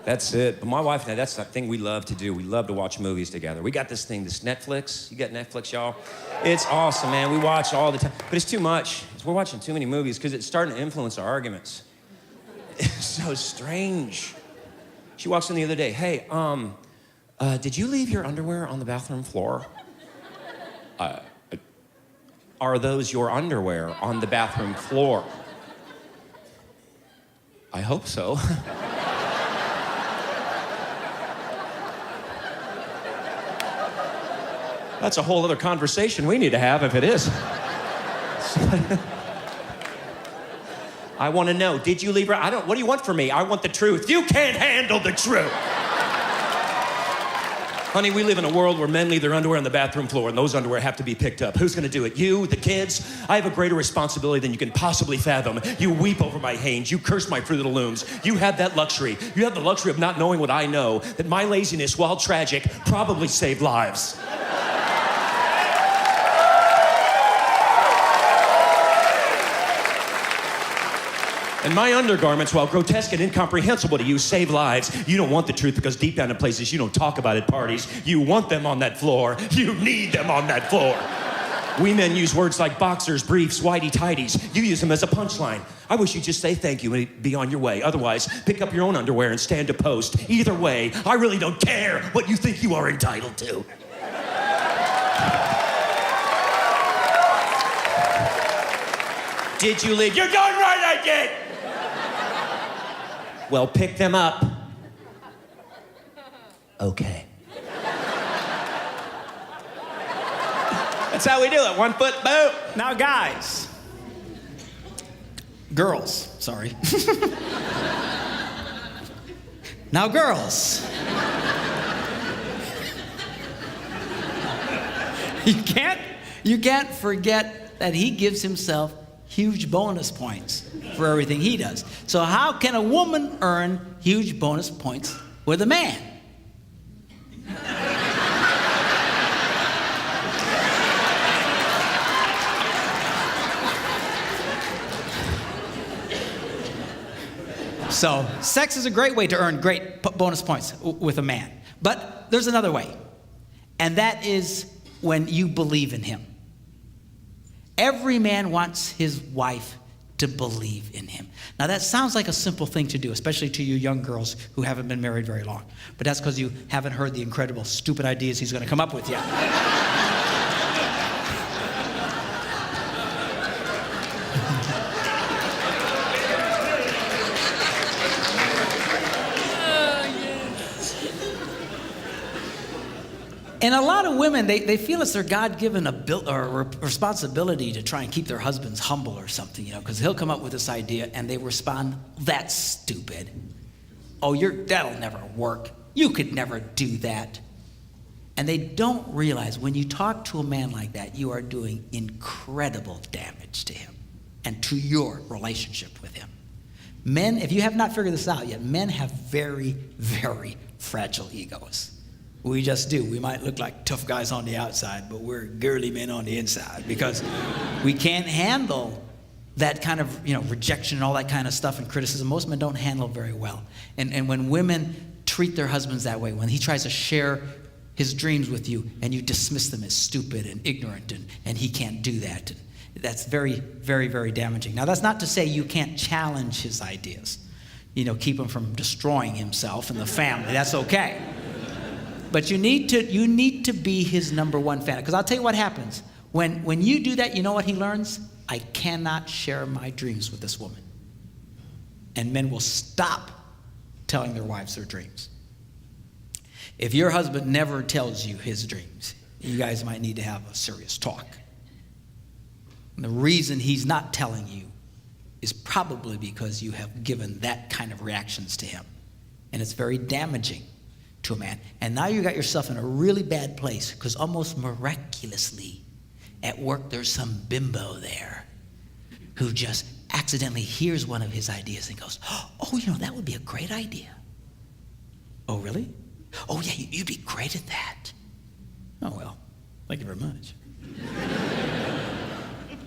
That's it. But my wife and I, that's the thing we love to do. We love to watch movies together. We got this thing, this Netflix. You got Netflix, y'all? It's awesome, man. We watch all the time. But it's too much. We're watching too many movies because it's starting to influence our arguments. It's so strange. She walks in the other day. Hey, did you leave your underwear on the bathroom floor? Are those your underwear on the bathroom floor? I hope so. That's a whole other conversation we need to have if it is. I want to know, did you leave her? What do you want from me? I want the truth. You can't handle the truth. Honey, we live in a world where men leave their underwear on the bathroom floor, and those underwear have to be picked up. Who's gonna do it? You, the kids? I have a greater responsibility than you can possibly fathom. You weep over my Hanes. You curse my Fruit of the Looms. You have that luxury. You have the luxury of not knowing what I know, that my laziness, while tragic, probably saved lives. And my undergarments, while grotesque and incomprehensible to you, save lives. You don't want the truth because deep down in places you don't talk about at parties. You want them on that floor. You need them on that floor. We men use words like boxers, briefs, whitey-tighties. You use them as a punchline. I wish you'd just say thank you and be on your way. Otherwise, pick up your own underwear and stand to post. Either way, I really don't care what you think you are entitled to. Did you leave? You're darn right I did! Well, pick them up. Okay. That's how we do it. 1 foot boot. Now, guys. Girls, sorry. Now, girls. You can't forget that he gives himself huge bonus points for everything he does. So how can a woman earn huge bonus points with a man? So sex is a great way to earn great bonus points with a man. But there's another way, and that is when you believe in him. Every man wants his wife to believe in him. Now that sounds like a simple thing to do, especially to you young girls who haven't been married very long. But that's because you haven't heard the incredible, stupid ideas he's going to come up with yet. And a lot of women, they feel it's their God-given responsibility to try and keep their husbands humble or something, because he'll come up with this idea and they respond, that's stupid. Oh, that'll never work. You could never do that. And they don't realize when you talk to a man like that, you are doing incredible damage to him and to your relationship with him. Men, if you have not figured this out yet, men have very, very fragile egos. We just do. We might look like tough guys on the outside, but we're girly men on the inside because we can't handle that kind of, rejection and all that kind of stuff and criticism. Most men don't handle very well. And when women treat their husbands that way, when he tries to share his dreams with you and you dismiss them as stupid and ignorant and he can't do that, that's very, very, very damaging. Now, that's not to say you can't challenge his ideas. Keep him from destroying himself and the family. That's okay. But you need to be his number one fan. Because I'll tell you what happens. When you do that, you know what he learns? I cannot share my dreams with this woman. And men will stop telling their wives their dreams. If your husband never tells you his dreams, you guys might need to have a serious talk. And the reason he's not telling you is probably because you have given that kind of reactions to him. And it's very damaging to a man. And now you got yourself in a really bad place because almost miraculously at work there's some bimbo there who just accidentally hears one of his ideas and goes, oh, that would be a great idea. Oh, really? Oh, yeah, you'd be great at that. Oh, well, thank you very much.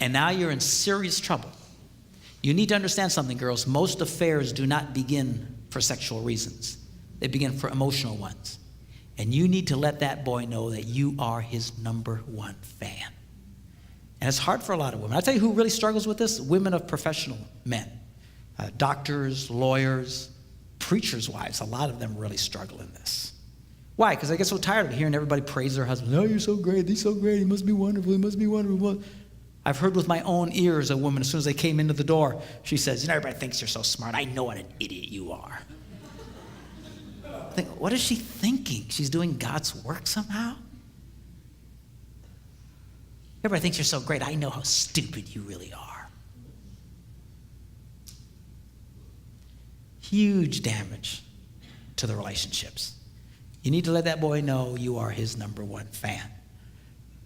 And now you're in serious trouble. You need to understand something, girls. Most affairs do not begin for sexual reasons. They begin for emotional ones. And you need to let that boy know that you are his number one fan. And it's hard for a lot of women. I'll tell you who really struggles with this: women of professional men. Doctors, lawyers, preachers' wives. A lot of them really struggle in this. Why? Because they get so tired of hearing everybody praise their husband. Oh, you're so great. He's so great. He must be wonderful. He must be wonderful. I've heard with my own ears a woman, as soon as they came into the door, she says, you know, everybody thinks you're so smart. I know what an idiot you are. I think, what is she thinking? She's doing God's work somehow? Everybody thinks you're so great. I know how stupid you really are. Huge damage to the relationships. You need to let that boy know you are his number one fan.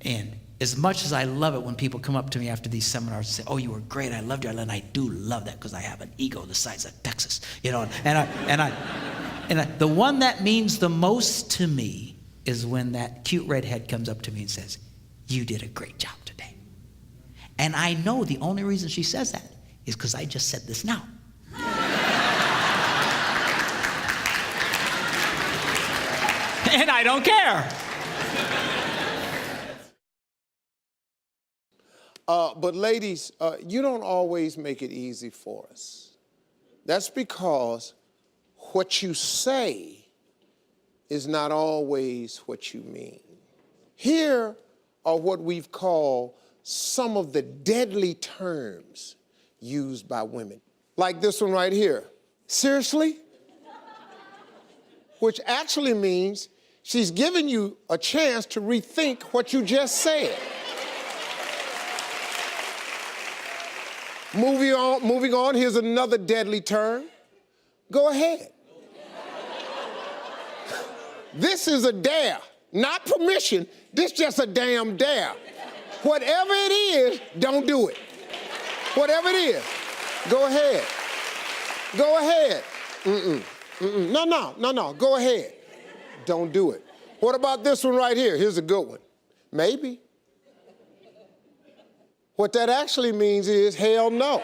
And as much as I love it when people come up to me after these seminars and say, oh, you were great, I loved you, and I do love that because I have an ego the size of Texas, you know, and the one that means the most to me is when that cute redhead comes up to me and says, you did a great job today. And I know the only reason she says that is because I just said this now. And I don't care. But ladies, you don't always make it easy for us. That's because what you say is not always what you mean. Here are what we've called some of the deadly terms used by women. Like this one right here. Seriously? Which actually means she's giving you a chance to rethink what you just said. Moving on, here's another deadly term. Go ahead. This is a dare, not permission. This just a damn dare. Whatever it is, don't do it. Whatever it is, go ahead. Go ahead. No, go ahead. Don't do it. What about this one right here? Here's a good one. Maybe. What that actually means is, hell no.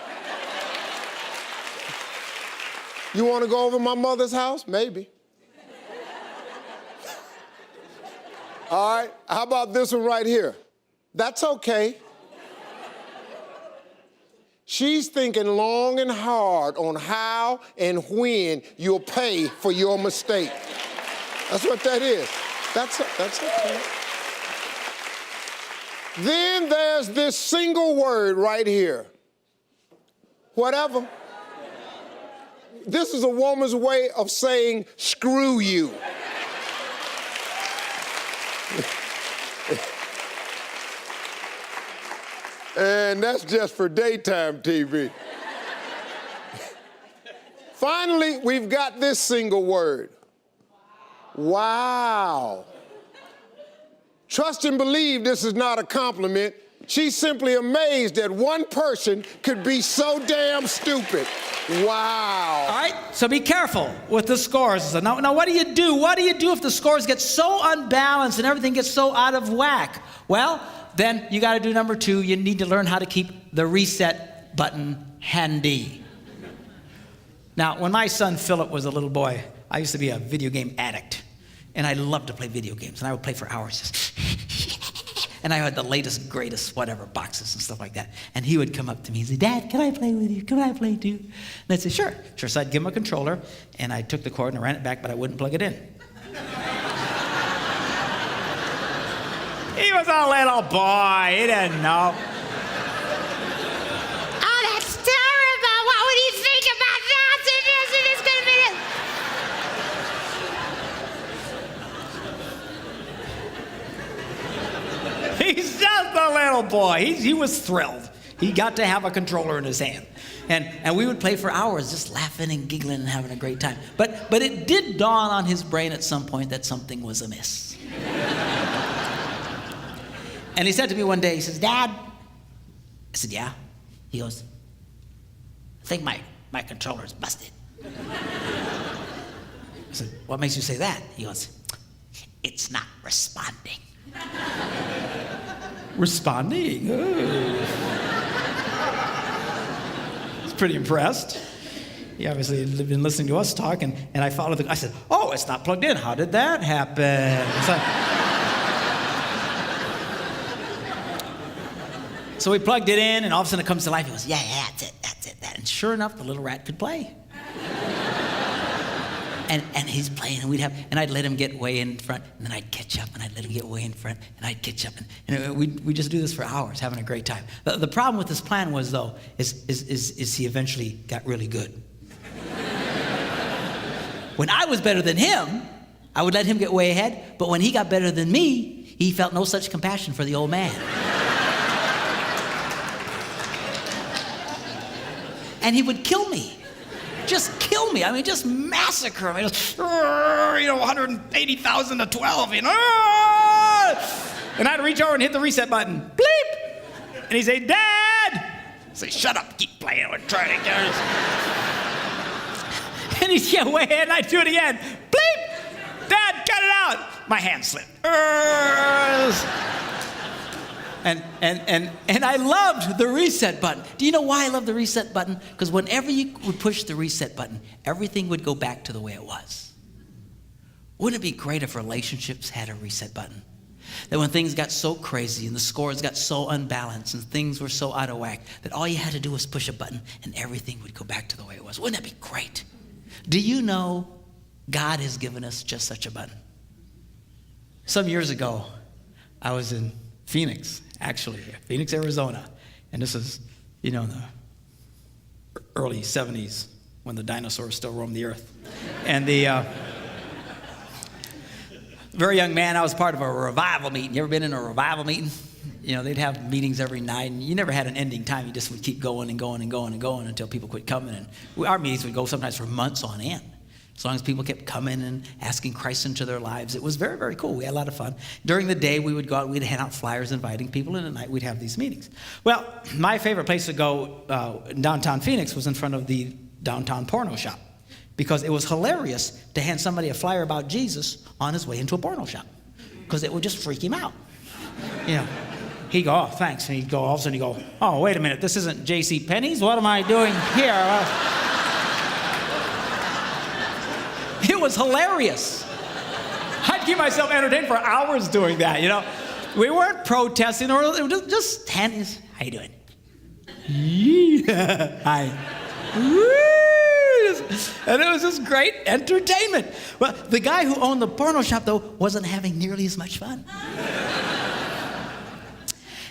You want to go over to my mother's house? Maybe. All right, how about this one right here? That's okay. She's thinking long and hard on how and when you'll pay for your mistake. That's what that is. That's okay. Then there's this single word right here. Whatever. This is a woman's way of saying, screw you. And that's just for daytime TV. Finally, we've got this single word. Wow. Trust and believe this is not a compliment. She's simply amazed that one person could be so damn stupid. Wow. All right, so be careful with the scores. Now what do you do? What do you do if the scores get so unbalanced and everything gets so out of whack? Well, then you got to do number 2. You need to learn how to keep the reset button handy. Now, when my son Philip was a little boy, I used to be a video game addict. And I loved to play video games. And I would play for hours. And I had the latest, greatest, whatever, boxes and stuff like that. And he would come up to me and say, Dad, can I play with you? Can I play too? And I'd say, sure. So I'd give him a controller. And I took the cord and I ran it back, but I wouldn't plug it in. He was a little boy. He didn't know. Oh, that's terrible. What would you think about that? It is going to be He's just a little boy. He was thrilled. He got to have a controller in his hand. And we would play for hours just laughing and giggling and having a great time. But it did dawn on his brain at some point that something was amiss. And he said to me one day, he says, Dad. I said, yeah. He goes, I think my controller's busted. I said, what makes you say that? He goes, it's not responding. Responding? Oh. He's pretty impressed. He obviously had been listening to us talk, and I followed I said, oh, it's not plugged in. How did that happen? So we plugged it in, and all of a sudden it comes to life. He goes, yeah, that's it. And sure enough, the little rat could play. And he's playing, and I'd let him get way in front, and then I'd catch up, and I'd let him get way in front, and I'd catch up, and we just do this for hours, having a great time. The problem with this plan was, though, is he eventually got really good. When I was better than him, I would let him get way ahead, but when he got better than me, he felt no such compassion for the old man. And he would kill me. Just kill me. I mean, just massacre me. Just, 180,000 to 12, And I'd reach over and hit the reset button. Bleep! And he'd say, Dad! I'd say, shut up, keep playing. We're trying to get us. And he'd get way ahead, and I'd do it again. Bleep! Dad, cut it out! My hand slipped. And I loved the reset button. Do you know why I love the reset button? Because whenever you would push the reset button, everything would go back to the way it was. Wouldn't it be great if relationships had a reset button? That when things got so crazy and the scores got so unbalanced and things were so out of whack, that all you had to do was push a button and everything would go back to the way it was. Wouldn't that be great? Do you know God has given us just such a button? Some years ago, I was in Phoenix, Arizona. And this is, in the early 70s when the dinosaurs still roamed the earth. And very young man, I was part of a revival meeting. You ever been in a revival meeting? They'd have meetings every night, and you never had an ending time. You just would keep going and going and going and going until people quit coming. And our meetings would go sometimes for months on end. As long as people kept coming and asking Christ into their lives, it was very, very cool. We had a lot of fun. During the day, we would go out, we'd hand out flyers inviting people, and at night we'd have these meetings. Well, my favorite place to go in downtown Phoenix was in front of the downtown porno shop, because it was hilarious to hand somebody a flyer about Jesus on his way into a porno shop, because it would just freak him out. He'd go, oh, thanks, and he'd go, all of a sudden he'd go, oh, wait a minute, this isn't J.C. Penney's? What am I doing here? It was hilarious. I'd keep myself entertained for hours doing that, We weren't protesting, or just handing, how you doing? Yeah. Hi. And it was just great entertainment. Well, the guy who owned the porno shop, though, wasn't having nearly as much fun.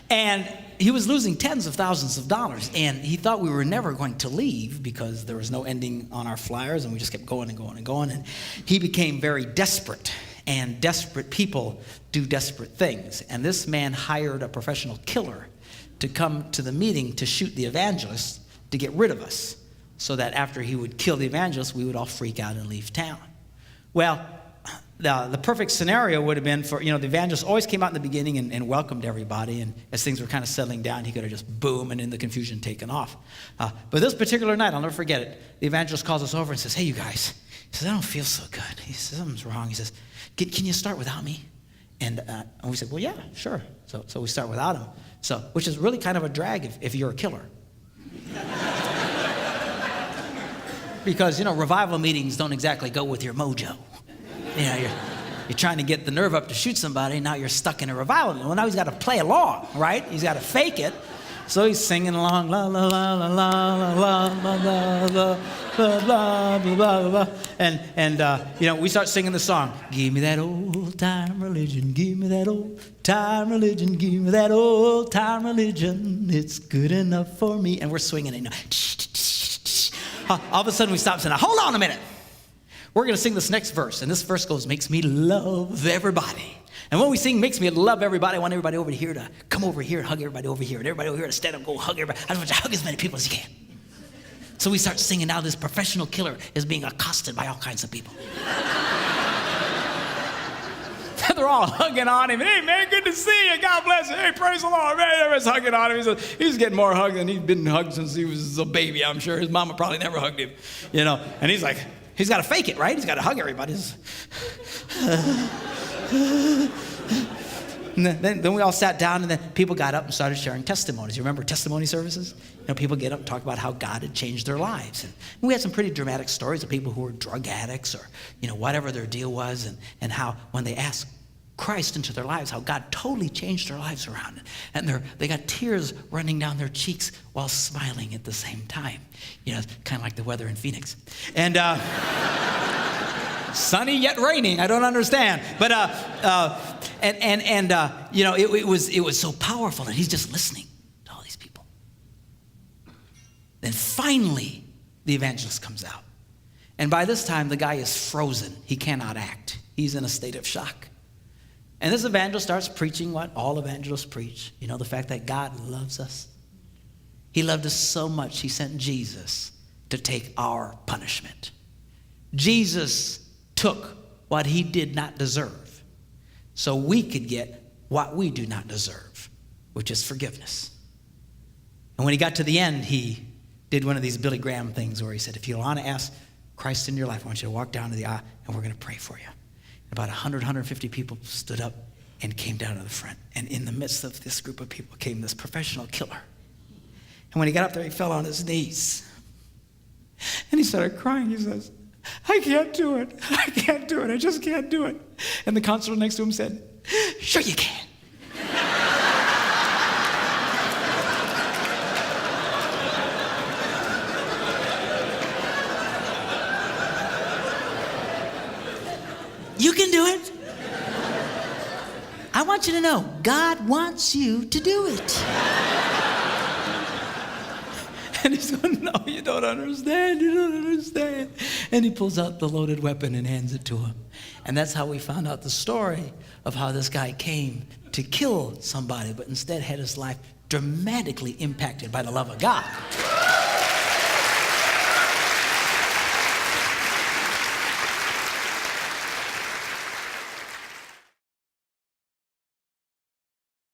And he was losing tens of thousands of dollars, and he thought we were never going to leave because there was no ending on our flyers, and we just kept going and going and going. And he became very desperate, and desperate people do desperate things. And this man hired a professional killer to come to the meeting to shoot the evangelist to get rid of us, so that after he would kill the evangelist, we would all freak out and leave town. Well, the perfect scenario would have been for, the evangelist always came out in the beginning and welcomed everybody, and as things were kind of settling down, he could have just boom and in the confusion taken off. But this particular night, I'll never forget it, the evangelist calls us over and says, hey, you guys, he says, I don't feel so good. He says, something's wrong. He says, can you start without me? And we said, well, yeah, sure. So we start without him. Which is really kind of a drag if you're a killer. Because, revival meetings don't exactly go with your mojo. You're trying to get the nerve up to shoot somebody, and now you're stuck in a revival meeting. Well, now he's got to play along, right? He's got to fake it. So he's singing along, la la la la la la la la la la la la, and we start singing the song. Give me that old time religion, give me that old time religion, give me that old time religion. It's good enough for me. And we're swinging it. All of a sudden we stop and say, now hold on a minute. We're going to sing this next verse, and this verse goes, makes me love everybody. And when we sing makes me love everybody, I want everybody over here to come over here and hug everybody over here, and everybody over here to stand up and go hug everybody. I want you to hug as many people as you can. So we start singing. Now this professional killer is being accosted by all kinds of people. They're all hugging on him. Hey, man, good to see you. God bless you. Hey, praise the Lord. Man, everyone's hugging on him. He's getting more hugs than he's been hugged since he was a baby, I'm sure. His mama probably never hugged him, And he's like, he's got to fake it, right? He's got to hug everybody. And then we all sat down, and then people got up and started sharing testimonies. You remember testimony services? People get up and talk about how God had changed their lives. And we had some pretty dramatic stories of people who were drug addicts or, whatever their deal was, and how when they asked Christ into their lives, how God totally changed their lives around. And they got tears running down their cheeks while smiling at the same time. Kind of like the weather in Phoenix. And sunny yet raining. I don't understand. But it was so powerful, and he's just listening to all these people. Then finally, the evangelist comes out. And by this time, the guy is frozen. He cannot act. He's in a state of shock. And this evangelist starts preaching what all evangelists preach. The fact that God loves us. He loved us so much, he sent Jesus to take our punishment. Jesus took what he did not deserve so we could get what we do not deserve, which is forgiveness. And when he got to the end, he did one of these Billy Graham things where he said, if you want to ask Christ into your life, I want you to walk down to the aisle and we're going to pray for you. About 150 people stood up and came down to the front. And in the midst of this group of people came this professional killer. And when he got up there, he fell on his knees. And he started crying. He says, I can't do it. I can't do it. I just can't do it. And the counselor next to him said, sure you can. You can do it. I want you to know, God wants you to do it. And he's going, no, you don't understand. You don't understand. And he pulls out the loaded weapon and hands it to him. And that's how we found out the story of how this guy came to kill somebody, but instead had his life dramatically impacted by the love of God.